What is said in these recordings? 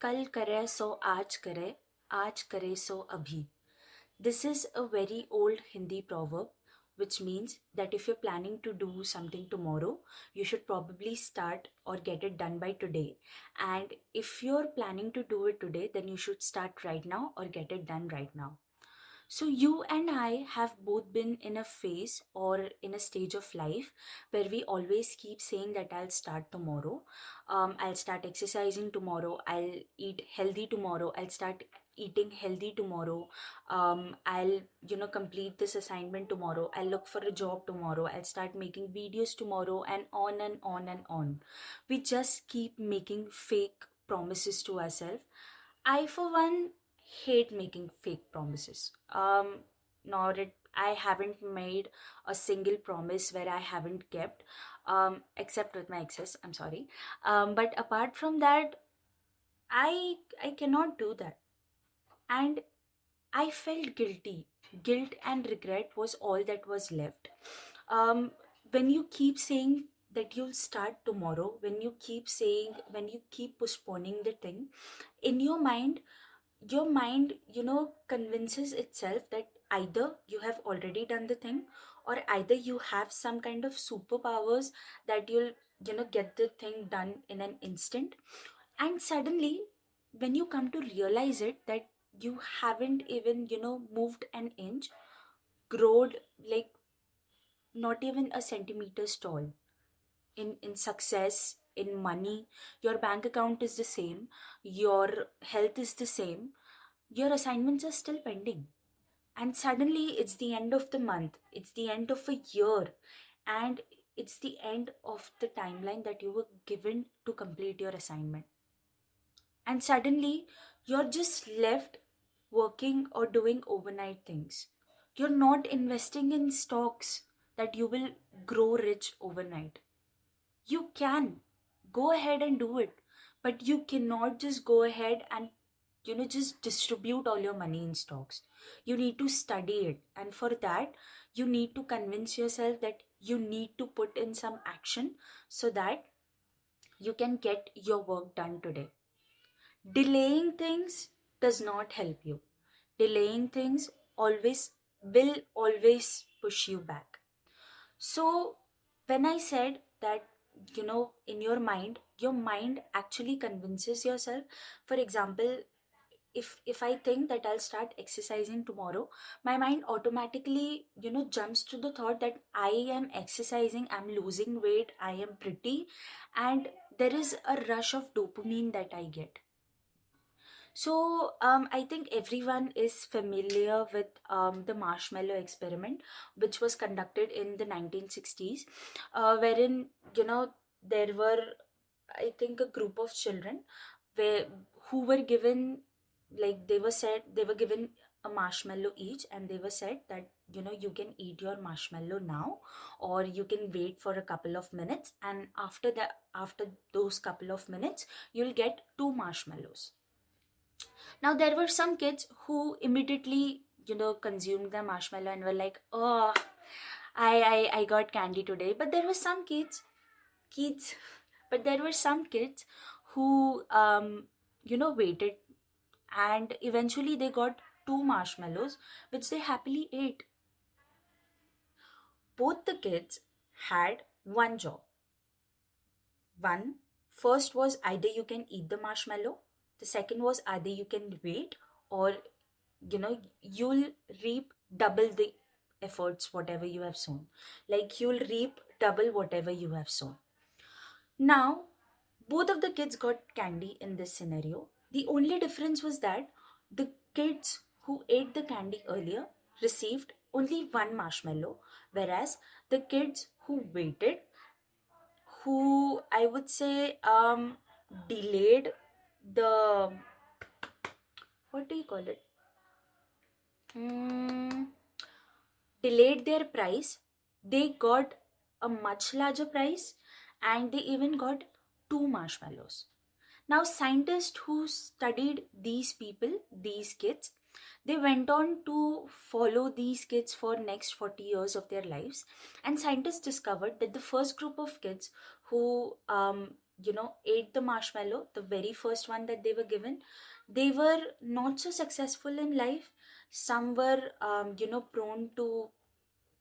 कल करे सो आज करे सो abhi. This is a very old Hindi proverb, which means that if you're planning to do something tomorrow, you should probably start or get it done by today. And if you're planning to do it today, then you should start right now or get it done right now. So, you and I have both been in a phase or in a stage of life where we always keep saying that I'll start tomorrow, I'll start exercising tomorrow, I'll eat healthy tomorrow, I'll start eating healthy tomorrow, I'll complete this assignment tomorrow, I'll look for a job tomorrow, I'll start making videos tomorrow, and on and on and on. We just keep making fake promises to ourselves. I, for one, hate making fake promises. Nor I haven't made a single promise where I haven't kept, except with my exes. I'm sorry. But apart from that, I cannot do that, and I felt guilty. Guilt and regret was all that was left. Um, when you keep saying that you'll start tomorrow, when you keep postponing the thing, in your mind convinces itself that either you have already done the thing, or either you have some kind of superpowers that you'll get the thing done in an instant. And suddenly, when you come to realize it, that you haven't even moved an inch, growed, like, not even a centimeter tall, in success, in money. Your bank account is the same, your health is the same, your assignments are still pending. And suddenly it's the end of the month, it's the end of a year, and it's the end of the timeline that you were given to complete your assignment. And suddenly you're just left working or doing overnight things. You're not investing in stocks that you will grow rich overnight. You can go ahead and do it, but you cannot just go ahead and just distribute all your money in stocks. You need to study it, and for that you need to convince yourself that you need to put in some action so that you can get your work done today. Delaying things does not help you. Delaying things always will always push you back. So, when I said that, in your mind actually convinces yourself. For example, if I think that I'll start exercising tomorrow, my mind automatically, jumps to the thought that I am exercising, I'm losing weight, I am pretty, and there is a rush of dopamine that I get. So, I think everyone is familiar with the marshmallow experiment, which was conducted in the 1960s, wherein, there were, I think, a group of children where who were given, like, they were given a marshmallow each, and they were said that, you can eat your marshmallow now, or you can wait for a couple of minutes, and after those couple of minutes, you'll get two marshmallows. Now, there were some kids who immediately, consumed the marshmallow and were like, "Oh, I got candy today." But there were some kids, but there were some kids who, waited, and eventually they got two marshmallows, which they happily ate. Both the kids had one job. One, first was either you can eat the marshmallow, the second was either you can wait, or you'll reap double the efforts whatever you have sown. Like, you'll reap double whatever you have sown. Now, both of the kids got candy in this scenario. The only difference was that the kids who ate the candy earlier received only one marshmallow, whereas the kids who waited, who I would say delayed the, what do you call it? Mm, Delayed their price, they got a much larger price, and they even got two marshmallows. Now, scientists who studied these people, these kids, they went on to follow these kids for next 40 years of their lives, and scientists discovered that the first group of kids who ate the marshmallow, the very first one that they were given, they were not so successful in life. Some were, prone to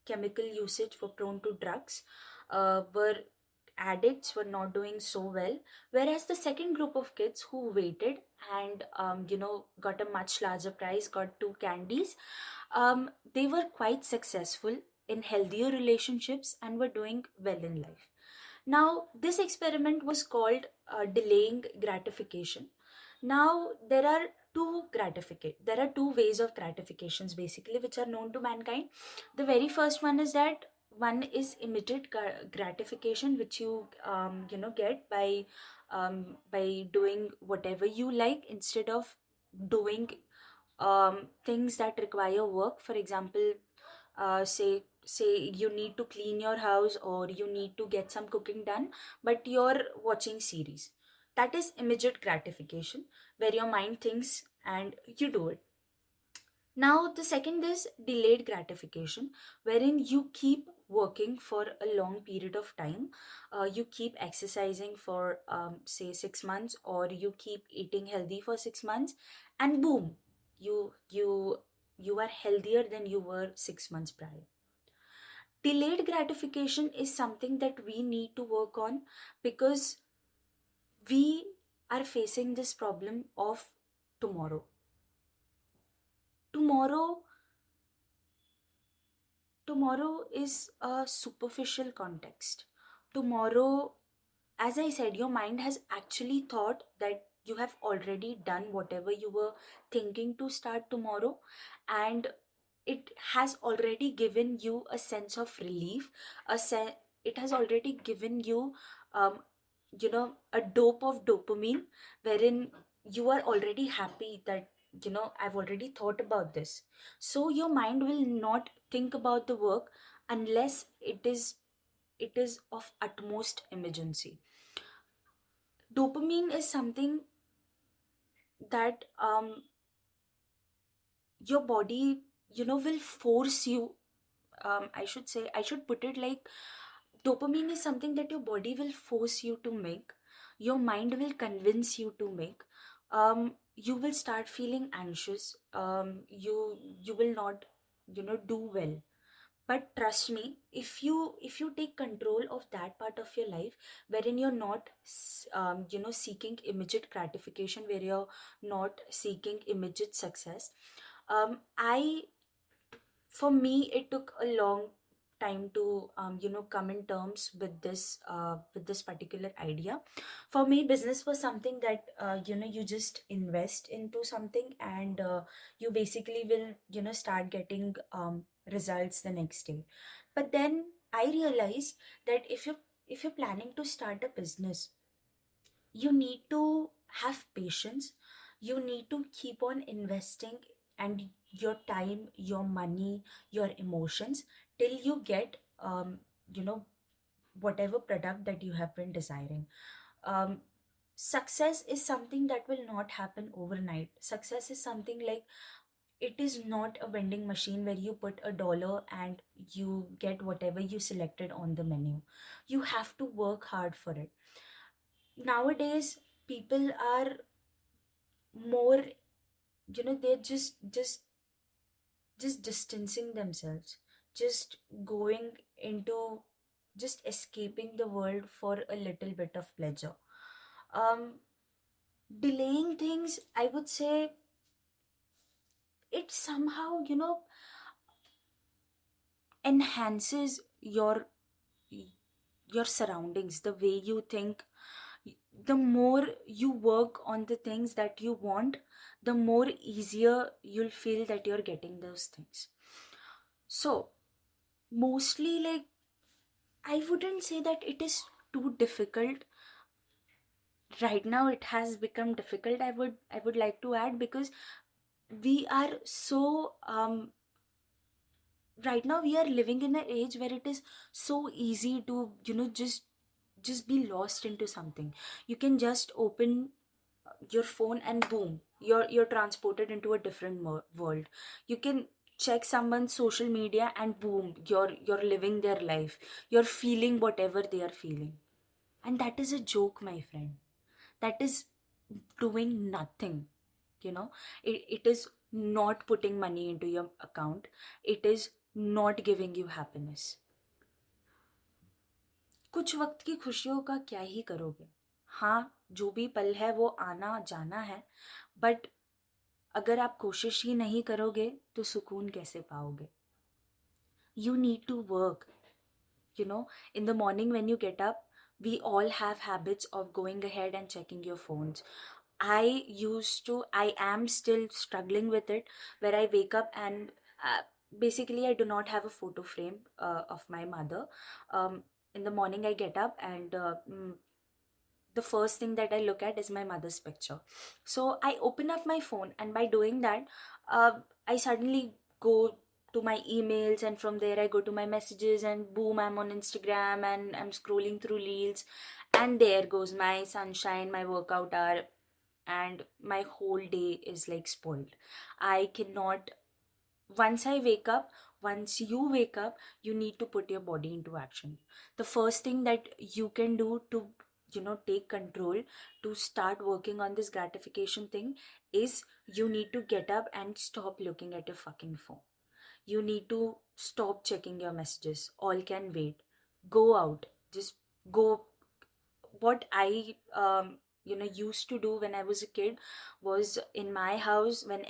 chemical usage, were prone to drugs, were addicts, were not doing so well. Whereas the second group of kids who waited and, got a much larger prize, got two candies, they were quite successful in healthier relationships and were doing well in life. Now, this experiment was called delaying gratification. Now, there are two ways of gratifications basically which are known to mankind. The very first one is that one is immediate gratification, which you get by doing whatever you like instead of doing things that require work. For example, say you need to clean your house or you need to get some cooking done, but you're watching series. That is immediate gratification, where your mind thinks and you do it. Now, the second is delayed gratification, wherein you keep working for a long period of time. You keep exercising for, say, 6 months, or you keep eating healthy for 6 months, and boom, you you you are healthier than you were 6 months prior. Delayed gratification is something that we need to work on, because we are facing this problem of tomorrow. Tomorrow Tomorrow is a superficial context. Tomorrow, as I said, your mind has actually thought that you have already done whatever you were thinking to start tomorrow, and it has already given you a sense of relief. It has already given you, um, a dope of dopamine, wherein you are already happy that, I've already thought about this. So your mind will not think about the work unless it is of utmost emergency. Dopamine is something that, your body, will force you. I should put it like, dopamine is something that your body will force you to make. Your mind will convince you to make. You will start feeling anxious. You will not, do well. But trust me, if you take control of that part of your life, wherein you're not seeking immediate gratification, where you're not seeking immediate success. I For me, it took a long time to, come in terms with this particular idea. For me, business was something that, you just invest into something, and you basically will, start getting results the next day. But then I realized that if you're planning to start a business, you need to have patience. You need to keep on investing, and your time, your money, your emotions, till you get, you know whatever product that you have been desiring. Um, success is something that will not happen overnight. Success is something like, it is not a vending machine where you put $1 and you get whatever you selected on the menu. You have to work hard for it. Nowadays, people are more, they're just distancing themselves, just going into, just escaping the world for a little bit of pleasure. um Delaying things, I would say, it somehow, enhances your surroundings, the way you think. The more you work on the things that you want, the more easier you'll feel that you're getting those things. So, mostly, like, I wouldn't say that it is too difficult. Right now it has become difficult, I would like to add, because we are so, right now we are living in an age where it is so easy to, just be lost into something. You can just open your phone and boom, you're transported into a different world. You can check someone's social media and boom, you're living their life. You're feeling whatever they are feeling. And that is a joke, my friend. That is doing nothing, you know. It is not putting money into your account. It is not giving you happiness. कुछ वक्त की खुशियों का क्या ही करोगे? हाँ, जो भी पल है वो आना जाना है, बट अगर आप कोशिश ही नहीं करोगे तो सुकून कैसे पाओगे? You need to work. You know, in the morning when you get up, we all have habits of going ahead and checking your phones. I am still struggling with it, where I wake up and basically I do not have a photo frame of my mother. In the morning I get up and the first thing that I look at is my mother's picture. So I open up my phone, and by doing that, uh, I suddenly go to my emails, and from there I go to my messages, and boom, I'm on Instagram and I'm scrolling through reels, and there goes my sunshine, my workout hour, and my whole day is like spoiled. I cannot. Once you wake up, you need to put your body into action. The first thing that you can do to, take control, to start working on this gratification thing, is you need to get up and stop looking at your fucking phone. You need to stop checking your messages. All can wait. Go out. Just go. What I used to do when I was a kid was, in my house, when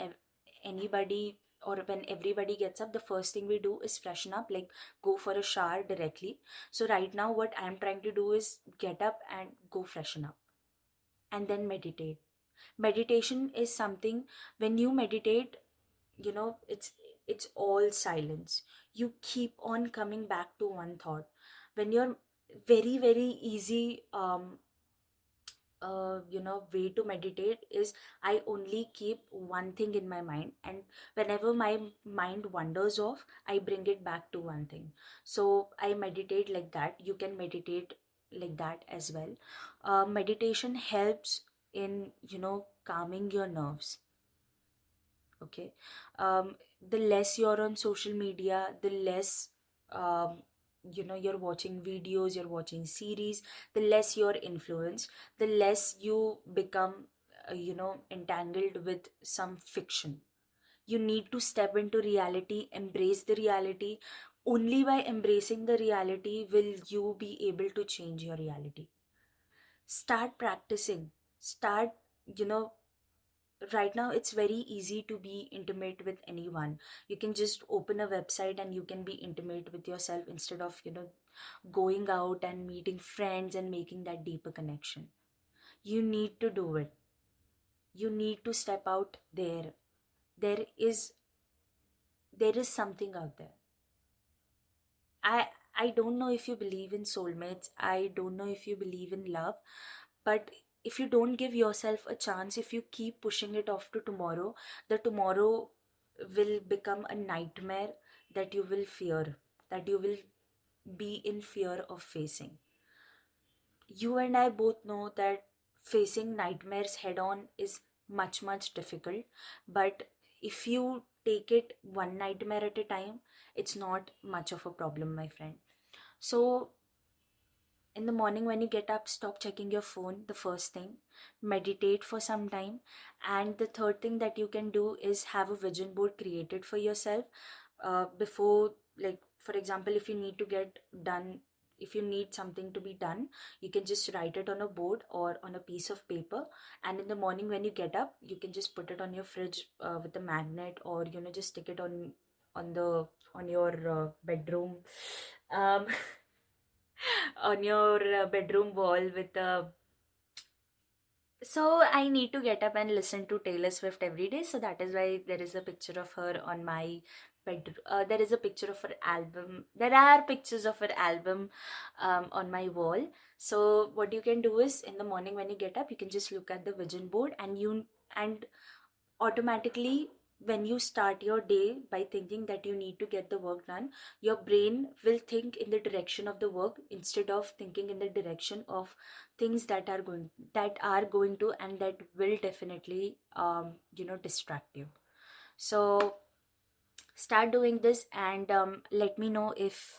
anybody or when everybody gets up, the first thing we do is freshen up, like go for a shower directly. So right now what I'm trying to do is get up and go freshen up and then meditate. Meditation is something, when you meditate, it's all silence. You keep on coming back to one thought. When you're very very easy way to meditate is, I only keep one thing in my mind, and whenever my mind wanders off, I bring it back to one thing. So I meditate like that. You can meditate like that as well. Meditation helps in, calming your nerves. Okay. The less you're on social media, the less um, you're watching videos, you're watching series, the less you're influenced, the less you become entangled with some fiction. You need to step into reality, embrace the reality. Only by embracing the reality will you be able to change your reality. Start practicing. Start, you know right now it's very easy to be intimate with anyone. You can just open a website and you can be intimate with yourself, instead of going out and meeting friends and making that deeper connection. You need to do it. You need to step out there. There is there is something out there. I don't know if you believe in soulmates, I don't know if you believe in love, but if you don't give yourself a chance, if you keep pushing it off to tomorrow, the tomorrow will become a nightmare that you will fear, that you will be in fear of facing. You and I both know that facing nightmares head on is much much difficult, but if you take it one nightmare at a time, it's not much of a problem, my friend. So in the morning when you get up, stop checking your phone, the first thing. Meditate for some time. And the third thing that you can do is have a vision board created for yourself. Before, like, for example, if you need to get done, if you need something to be done, you can just write it on a board or on a piece of paper. And in the morning when you get up, you can just put it on your fridge with a magnet, or just stick it on the on your bedroom um on your bedroom wall with a. So I need to get up and listen to Taylor Swift every day, so that is why there is a picture of her on my bedroom. There is a picture of her album. There are pictures of her album on my wall. So what you can do is, in the morning when you get up, you can just look at the vision board, and automatically, when you start your day by thinking that you need to get the work done, your brain will think in the direction of the work, instead of thinking in the direction of things that are going to, and that will definitely distract you. So start doing this, and let me know if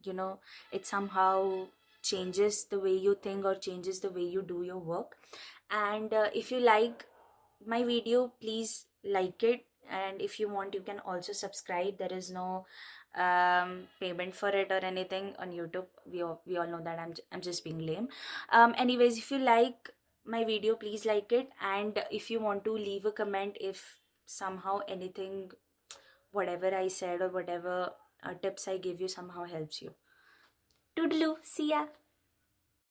you know it somehow changes the way you think or changes the way you do your work. And if you like my video, please like it, and if you want, you can also subscribe. There is no payment for it or anything on YouTube. We all know that I'm just being lame. Anyways, if you like my video, please like it, and if you want to leave a comment, if somehow anything, whatever I said or whatever tips I give you somehow helps you. Toodaloo, see ya.